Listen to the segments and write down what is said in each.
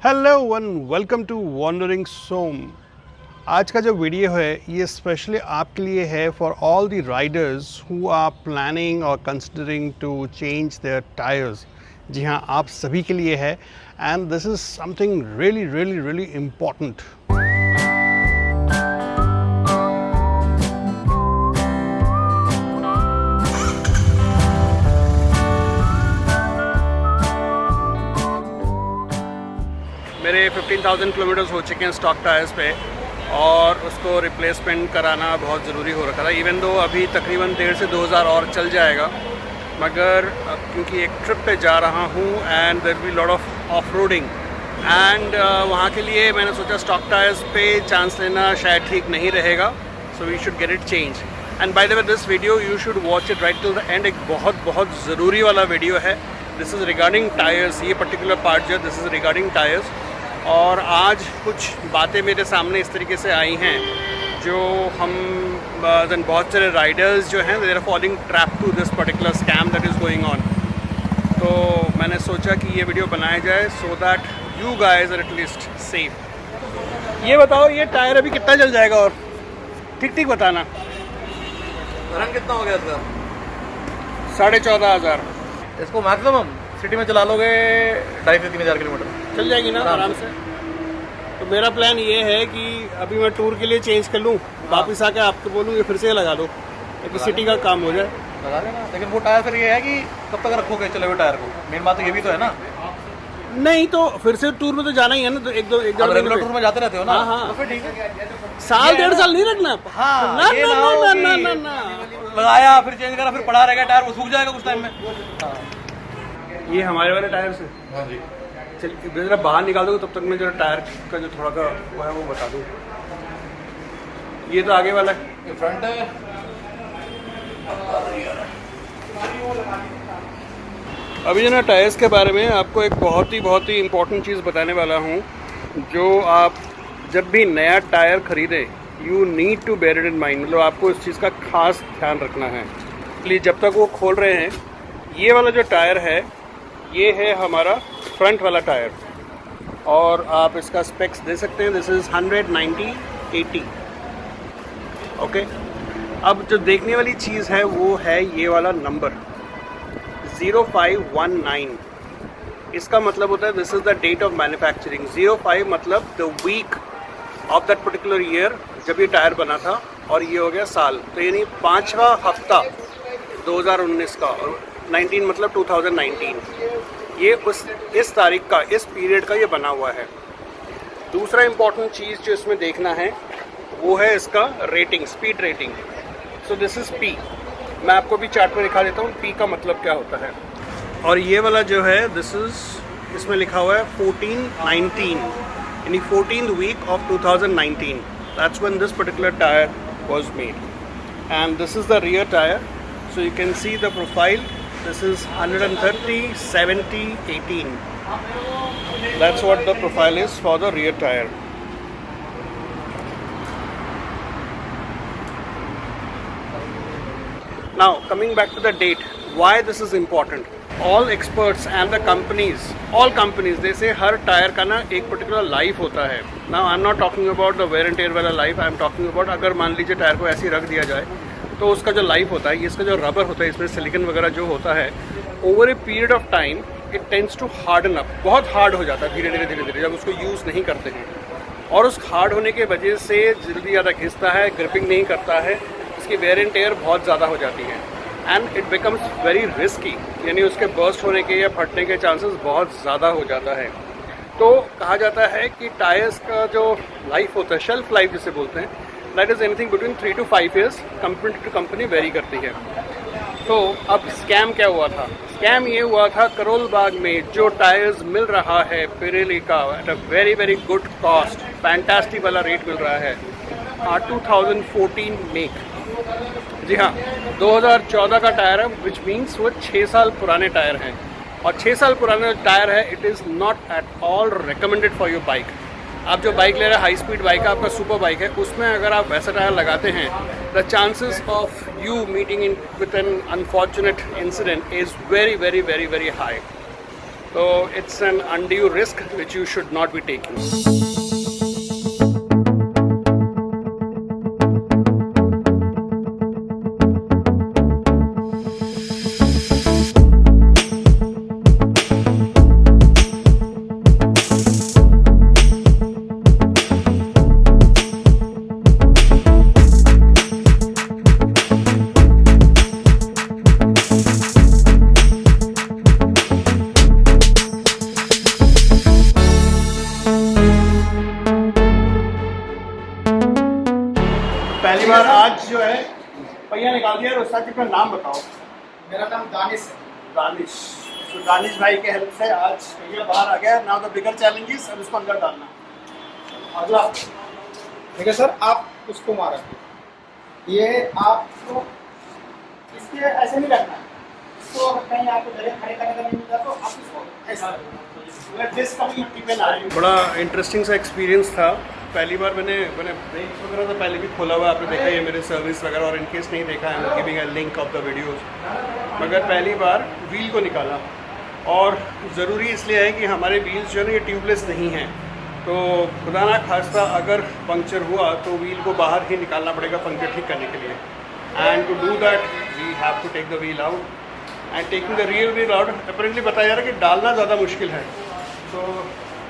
Hello one welcome to wandering Som. आज का जो वीडियो है ये स्पेशली आपके लिए है for all the riders who are planning और considering to change their tyres. जी हाँ, आप सभी के लिए है and this is something really really really important. मेरे 15,000 किलोमीटर्स हो चुके हैं स्टॉक टायर्स पे और उसको रिप्लेसमेंट कराना बहुत ज़रूरी हो रखा था। इवन दो अभी तकरीबन 1,500 से 2,000 और चल जाएगा, मगर क्योंकि एक ट्रिप पे जा रहा हूँ and there be lot of of roading and वहाँ के लिए मैंने सोचा स्टॉक टायर्स पे चांस लेना शायद ठीक नहीं रहेगा, so we should get it change. And by the way this video you should watch it right till the end. एक बहुत बहुत ज़रूरी वाला वीडियो है। This is regarding tyres. ये पर्टिकुलर पार्ट जो है दिस इज़ रिगार्डिंग टायर्स। और आज कुछ बातें मेरे सामने इस तरीके से आई हैं जो हम बहुत सारे राइडर्स जो हैं they are falling trap to this particular scam that is going on. तो मैंने सोचा कि ये वीडियो बनाया जाए so that you guys are at least safe. ये बताओ, ये टायर अभी कितना चल जाएगा? और ठीक ठीक बताना। रन कितना हो गया इसका? 14,500। इसको मैक्सिमम सिटी में चला लोगे 2,500 से 3,000 किलोमीटर चल जाएगी ना आराम से। तो मेरा प्लान ये है कि अभी मैं टूर के लिए चेंज कर लूँ, वापस आके आपको बोलूँ ये फिर से लगा दो ताकि सिटी का काम हो जाए। लगा लेना, लेकिन वो टायर फिर ये है कि कब तक रखोगे चले हुए टायर को? मेन बात तो ये भी तो है ना। नहीं तो फिर से टूर में तो जाना ही है ना, तो एक दो रेगुलर टूर में जाते रहते हो ना। हाँ। तो फिर ठीक है, साल 1.5 साल नहीं रखना। हाँ, ना ये ना ना हो ना कि ना ना ना लगाया फिर चेंज करा फिर पड़ा रहेगा टायर, वो सूख जाएगा कुछ टाइम में। ये हमारे वाले टायर से हाँ जी। चल जरा बाहर निकाल दो, तब तक मैं जरा टायर का जो थोड़ा का वो है वो बता दूँ। ये तो आगे वाला है, ये फ्रंट है। अभी जो ना टायर्स के बारे में आपको एक बहुत ही इम्पोर्टेंट चीज़ बताने वाला हूँ। जो आप जब भी नया टायर खरीदें you need to bear it in mind, मतलब आपको इस चीज़ का खास ध्यान रखना है। इसलिए जब तक वो खोल रहे हैं, ये वाला जो टायर है ये है हमारा फ्रंट वाला टायर और आप इसका स्पेक्स दे सकते हैं। This is 190/80। ओके, अब जो देखने वाली चीज़ है वो है ये वाला नंबर 0519। इसका मतलब होता है this is the date of manufacturing. 05 मतलब the week of that particular year जब ये टायर बना था, और ये हो गया साल, तो यानी 5वां हफ्ता 2019 का, और 19 मतलब 2019। ये इस तारीख का, इस पीरियड का ये बना हुआ है। दूसरा इम्पॉर्टेंट चीज़ जो इसमें देखना है वो है इसका rating, speed rating. So this is P. मैं आपको भी चार्ट में दिखा देता हूँ पी का मतलब क्या होता है। और ये वाला जो है दिस इज़, इसमें लिखा हुआ है 1419, यानी 14th week of 2019। That's when this particular tire was made. And this is the rear tire. So you can see the profile. This is 130, 70, 18. That's what the profile is for the rear tire. Now coming back to the date, why this is important. All experts and the companies, all companies, they say her tyre का ना एक particular life होता है। Now I'm not talking about the wear and tear वाला life, I'm talking about अगर मान लीजिए tyre को ऐसे ही रख दिया जाए तो उसका जो लाइफ होता है, इसका जो रबर होता है, इसमें सिलिकन वगैरह जो होता है, over a period of time it tends to harden up. बहुत हार्ड हो जाता है धीरे धीरे जब उसको यूज़ नहीं करते हैं, और उस हार्ड होने के वजह से जल्दी ज़्यादा घिसता है, ग्रिपिंग नहीं करता है, इसकी वेयर एंड टेयर बहुत ज़्यादा हो जाती है and it becomes very risky, यानी उसके बर्स्ट होने के या फटने के चांसेस बहुत ज़्यादा हो जाता है। तो कहा जाता है कि टायर्स का जो लाइफ होता है, शेल्फ लाइफ जिसे बोलते हैं, that is anything between 3 to 5 years। Company to company vary करती है। तो अब स्कैम क्या हुआ था? स्कैम ये हुआ था करोलबाग में जो टायर्स मिल रहा है पिरेली का at a very very good cost, fantastic वाला रेट मिल रहा है, 2014 मेक। जी हाँ, 2014 का टायर है, विच मीन्स वो 6 साल पुराने टायर हैं, और 6 साल पुराने टायर है it is not at all recommended for your bike. आप जो बाइक ले रहे हैं हाई स्पीड बाइक है, आपका सुपर बाइक है, उसमें अगर आप वैसा टायर लगाते हैं the chances of you meeting in with an unfortunate incident is very very very very high. तो it's an undue risk which you should not be taking. पहली बार आज जो है पहिया निकाल दिया है। उस्ताद जी का नाम बताओ। मेरा नाम दानिश है। दानिश। तो दानिश भाई के हेल्प से आज पहिया बाहर आ गया। नाउ द बिगर चैलेंजेस, अब इसको अंदर डालना। अगला देखिए सर, आप उसको मारा, ये आपको इसके ऐसे नहीं रखना है। इसको अगर कहीं आपको जगह खड़े करने का नहीं मिलता तो आप इसको ऐसा बड़ा इंटरेस्टिंग सा एक्सपीरियंस था। पहली बार मैंने ब्रेक्स वगैरह तो पहले भी खोला हुआ, आपने देखा ये मेरे सर्विस वगैरह, और इनकेस नहीं देखा है giving a link of the videos. मगर पहली बार व्हील को निकाला, और ज़रूरी इसलिए है कि हमारे व्हील्स जो है ना ये ट्यूबलेस नहीं हैं, तो खुदा ना खास्ता अगर पंक्चर हुआ तो व्हील को बाहर ही निकालना पड़ेगा पंक्चर ठीक करने के लिए। And to do that we have to take the wheel out, and taking the rear wheel out apparently बताया जा रहा है कि डालना ज़्यादा मुश्किल है। तो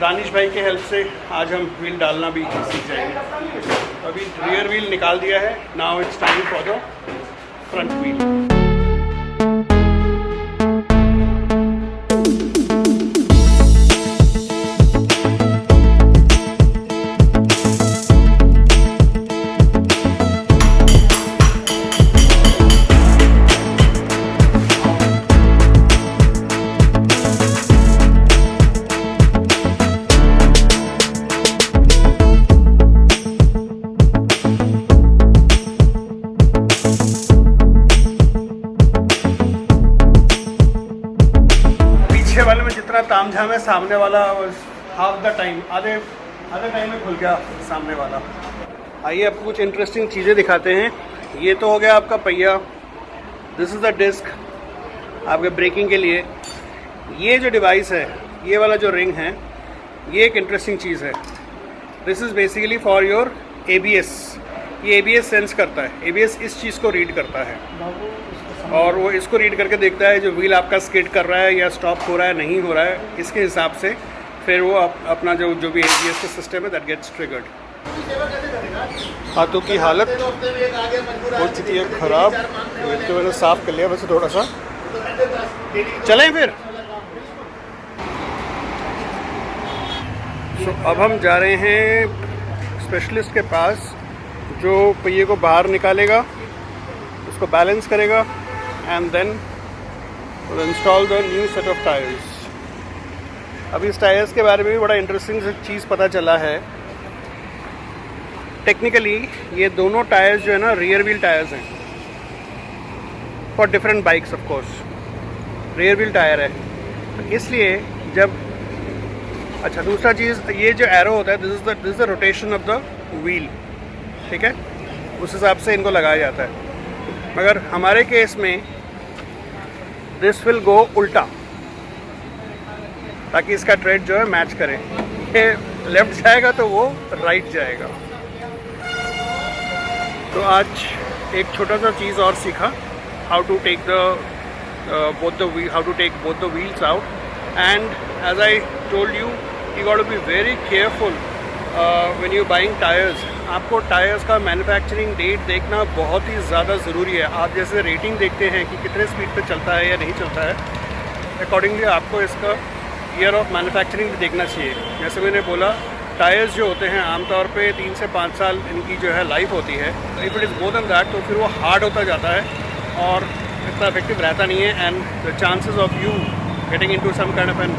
दानिश भाई के हेल्प से आज हम व्हील डालना भी सीख जाएंगे। अभी रियर व्हील निकाल दिया है, now it's time for the front wheel. पीछे वाले में जितना तामझाम है, सामने वाला हाफ द टाइम, आधे टाइम में खुल गया सामने वाला। आइए आपको कुछ इंटरेस्टिंग चीज़ें दिखाते हैं। ये तो हो गया आपका पहिया, दिस इज़ द डिस्क आपके ब्रेकिंग के लिए। ये जो डिवाइस है, ये वाला जो रिंग है, ये एक इंटरेस्टिंग चीज़ है। This is basically for your ABS। ये ABS सेंस करता है, ABS इस चीज़ को रीड करता है, और वो इसको रीड करके देखता है जो व्हील आपका स्किड कर रहा है या स्टॉप हो रहा है, नहीं हो रहा है, इसके हिसाब से फिर वो अपना जो भी ABS का सिस्टम है दैट गेट्स ट्रिगर्ड। हाथों की हालत हो चुकी है ख़राब, तो मैंने साफ़ कर लिया वैसे थोड़ा सा। चलें फिर। अब हम जा रहे हैं स्पेशलिस्ट के पास, जो पहिए को बाहर निकालेगा, उसको बैलेंस करेगा, and then we'll install the new set of tires। अभी इस टायर्स के बारे में भी बड़ा इंटरेस्टिंग चीज़ पता चला है। टेक्निकली ये दोनों टायर्स जो है ना रियर व्हील टायर्स हैं, for different bikes of course rear wheel tyre है। तो इसलिए जब अच्छा दूसरा चीज़, ये जो एरो होता है this is the rotation of the wheel, ठीक है, उस हिसाब से इनको लगाया जाता है। मगर हमारे केस में दिस विल गो उल्टा, ताकि इसका ट्रेड जो है मैच करे। ये लेफ्ट जाएगा तो वो राइट जाएगा। तो आज एक छोटा सा चीज़ और सीखा, how to take both the wheels out, and as I told you, you got to be very careful when you're buying tires। आपको टायर्स का मैन्युफैक्चरिंग डेट देखना बहुत ही ज़्यादा ज़रूरी है। आप जैसे रेटिंग देखते हैं कि कितने स्पीड पे चलता है या नहीं चलता है, अकॉर्डिंगली आपको इसका ईयर ऑफ मैन्युफैक्चरिंग भी देखना चाहिए। जैसे मैंने बोला, टायर्स जो होते हैं आमतौर पे 3 से 5 साल इनकी जो है लाइफ होती है। If it is more than that तो फिर वो हार्ड होता जाता है और इतना इफेक्टिव रहता नहीं है, and the chances of you getting into some kind of an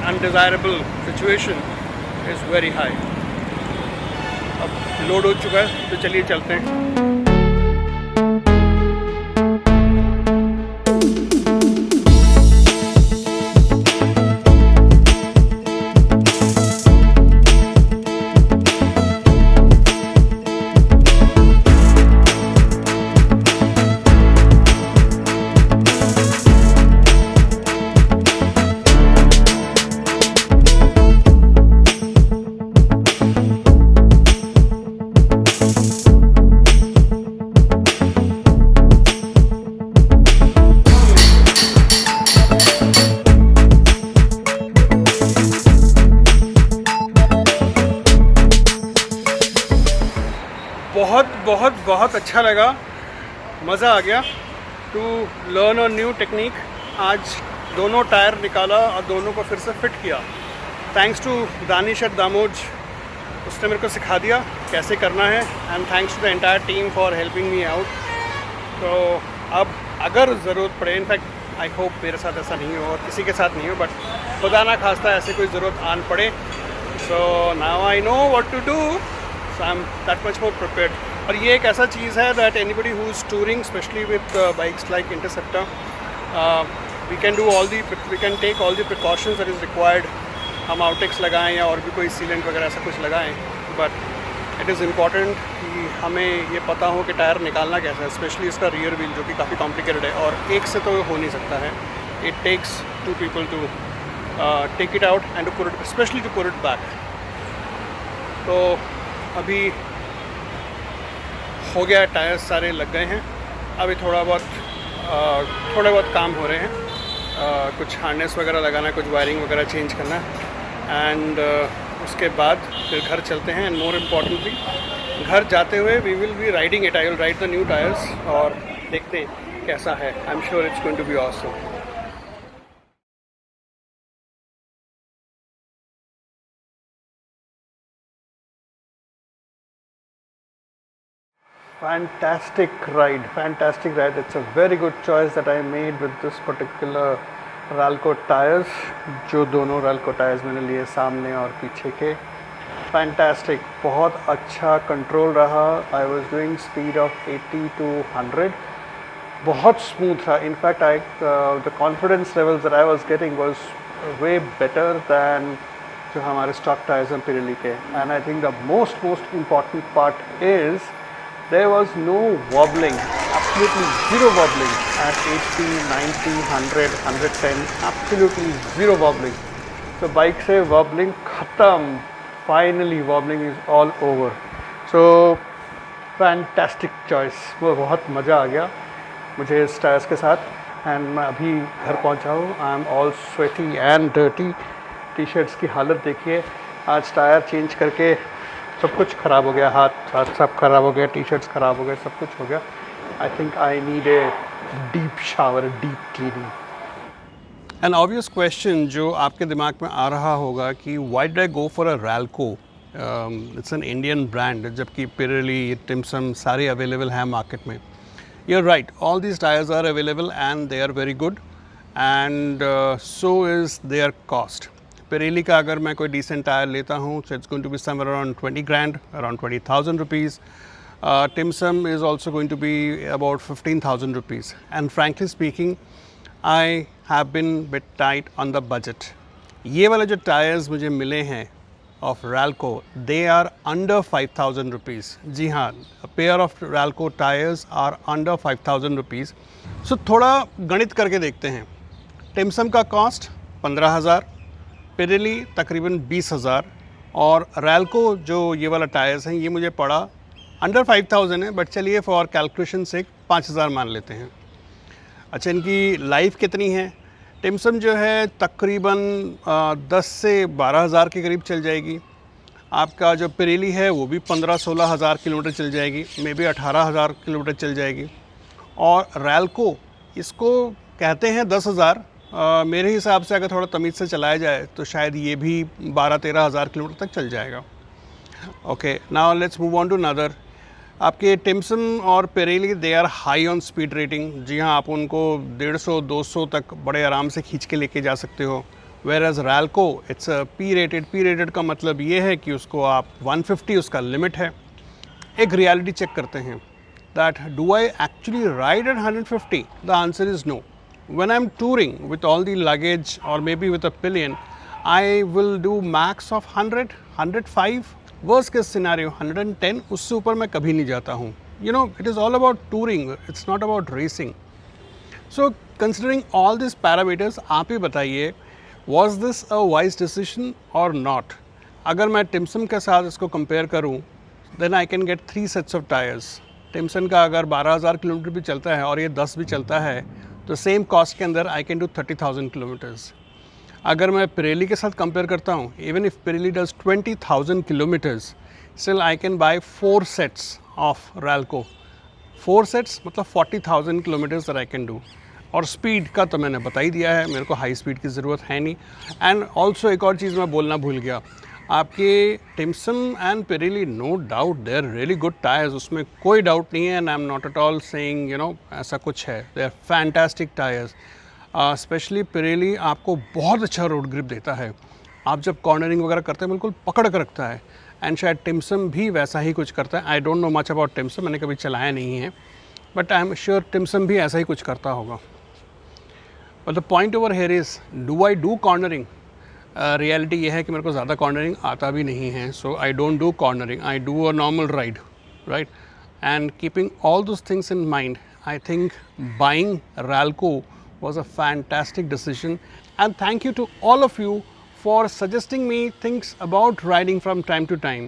undesirable situation is very high. अब लोड हो चुका है तो चलिए चलते हैं। बहुत बहुत बहुत अच्छा लगा, मज़ा आ गया to learn a new technique. आज दोनों टायर निकाला और दोनों को फिर से फिट किया। थैंक्स टू दानिश एट दामोज, उसने मेरे को सिखा दिया कैसे करना है, and thanks to the entire team for helping me out. तो अब अगर ज़रूरत पड़े, इनफैक्ट आई होप मेरे साथ ऐसा नहीं हो और किसी के साथ नहीं हो, बट खुदा ना खास्ता ऐसे कोई ज़रूरत आन पड़े, so now I know what to do, so I am that much more prepared. और ये एक ऐसा चीज़ है that anybody who is touring specially with bikes like Interceptor, we can take all the precautions that is required. हम आउटेक्स लगाएं या और भी कोई सीलेंट वगैरह ऐसा कुछ लगाएं, बट इट इज़ इम्पॉर्टेंट कि हमें ये पता हो कि टायर निकालना कैसा है, स्पेशली इसका रियर व्हील जो कि काफ़ी कॉम्प्लिकेटेड है और एक से तो हो नहीं सकता है। It takes 2 people to take it out and to put it, specially to put it back. तो अभी हो गया, टायर्स सारे लग गए हैं, अभी थोड़े बहुत काम हो रहे हैं, कुछ हार्नेस वगैरह लगाना है, कुछ वायरिंग वगैरह चेंज करना है, एंड उसके बाद फिर घर चलते हैं। एंड मोर इम्पॉर्टेंटली घर जाते हुए we will be riding it, I will ride the new tyres और देखते हैं कैसा है। I am sure it's going to be awesome. Fantastic ride. It's a very good choice that I made with this particular Ralco tyres, जो दोनों Ralco tyres मैंने लिए सामने और पीछे के। Fantastic, बहुत अच्छा कंट्रोल रहा। I was doing speed of 80 to 100, बहुत स्मूथ था। In fact, the confidence levels that I was getting was way better than जो हमारे स्टॉक टायर्स हैं Pirelli के। And I think the most important part is there was no wobbling, absolutely zero wobbling at 80, 90, 100, 110, absolutely zero wobbling. So bike से wobbling खत्म, finally wobbling is all over. So fantastic choice, वो बहुत मज़ा आ गया मुझे इस टायर्स के साथ। एंड मैं अभी घर पहुंचा हूँ, I am all sweaty and dirty. T shirts की हालत देखिए, आज टायर चेंज करके सब कुछ ख़राब हो गया, हाथ सब ख़राब हो गया, टी शर्ट्स ख़राब हो गए, सब कुछ हो गया। I think I need a deep shower, deep cleaning. An obvious question जो आपके दिमाग में आ रहा होगा कि why did I go for a Ralco, it's an Indian brand, जबकि पिरेली, टिम्सन सारे अवेलेबल हैं मार्केट में। You are right, all these tyres are available and they are very good, and so is their cost. Pirelli का अगर मैं कोई decent tyre लेता हूँ, so it's going to be somewhere around 20 grand, around 20,000 rupees. Timson is also going to be about 15,000 rupees. And frankly speaking, I have been bit tight on the budget. ये वाले जो tyres मुझे मिले हैं of Ralco, they are under 5,000 rupees. जी हाँ, a pair of Ralco tires are under 5,000 rupees. So थोड़ा गणित करके देखते हैं। Timson का कॉस्ट 15,000, Pirelli तकरीबन 20,000 और Ralco जो ये वाला टायर्स हैं ये मुझे पड़ा अंडर 5,000 है, बट चलिए फॉर कैलकुलेशन से 5,000 मान लेते हैं। अच्छा, इनकी लाइफ कितनी है? टिम्सन जो है तकरीबन 10 से 12,000 के करीब चल जाएगी। आपका जो Pirelli है वो भी 15-16 हज़ार किलोमीटर चल जाएगी, मे बी 18,000 किलोमीटर चल जाएगी। और Ralco इसको कहते हैं 10,000, मेरे हिसाब से अगर थोड़ा तमीज़ से चलाया जाए तो शायद ये भी 12-13 हज़ार किलोमीटर तक चल जाएगा। Okay, now let's move on to another. आपके टिम्सन और Pirelli they are high on speed rating. जी हाँ, आप उनको 150-200 तक बड़े आराम से खींच के लेके जा सकते हो। Whereas Ralco it's P rated. P rated का मतलब ये है कि उसको आप 150 उसका लिमिट है। एक रियलिटी चेक करते हैं, that do I actually ride at 150? The answer is no. When I'm touring with all the luggage or maybe with a pillion, I will do max of 100, 105, worst case scenario 110, उससे ऊपर मैं कभी नहीं जाता हूँ। You know, it is all about touring, it's not about racing. So considering all these parameters, आप ही बताइए, was this a wise decision or not? अगर मैं Timson के साथ इसको compare करूँ, then I can get 3 sets of tires. Timson का अगर 12,000 किलोमीटर भी चलता है और ये 10 भी चलता है, तो सेम कॉस्ट के अंदर आई कैन डू 30,000 किलोमीटर्स। अगर मैं Pirelli के साथ कंपेयर करता हूँ, even if Pirelli does 20,000 kilometres, still I can buy 4 sets of Ralco. 4 sets मतलब 40,000 kilometers that I can do. और स्पीड का तो मैंने बता ही दिया है, मेरे को हाई स्पीड की ज़रूरत है नहीं. एंड ऑल्सो एक और चीज़ मैं बोलना भूल गया, आपके Timsun and Pirelli no doubt they are really good tyres, उसमें कोई डाउट नहीं है. And I am not at all saying you know ऐसा कुछ है. They are fantastic tyres. Especially Pirelli आपको बहुत अच्छा रोड ग्रिप देता है. आप जब कॉर्नरिंग वगैरह करते हैं बिल्कुल पकड़ कर रखता है. एंड शायद टिम्सन भी वैसा ही कुछ करता है. I don't know much about Timsun, मैंने कभी चलाया नहीं है, but I am sure Timsun भी ऐसा ही कुछ करता होगा. But the point over here is, do I do cornering? Reality ये है कि मेरे को ज़्यादा कॉर्नरिंग आता भी नहीं है. So I don't do cornering, I do a normal ride, right? And keeping all those things in mind, I think buying Ralco was a fantastic decision. And thank you to all of you for suggesting me things about riding from time to time.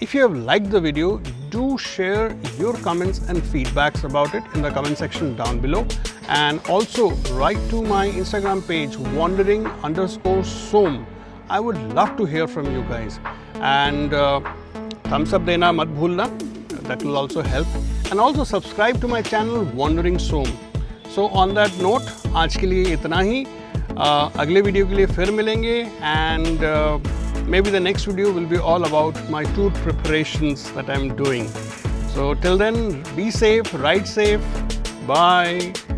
If you have liked the video, do share your comments and feedbacks about it in the comment section down below. And also write to my Instagram page wandering_som. I would love to hear from you guys. And thumbs up dena mat bhulna, that will also help. And also subscribe to my channel Wandering Som. So on that note, आज के लिए इतना ही. अगले video के लिए फिर मिलेंगे. And maybe the next video will be all about my tour preparations that I'm doing. So till then, be safe, ride safe, bye.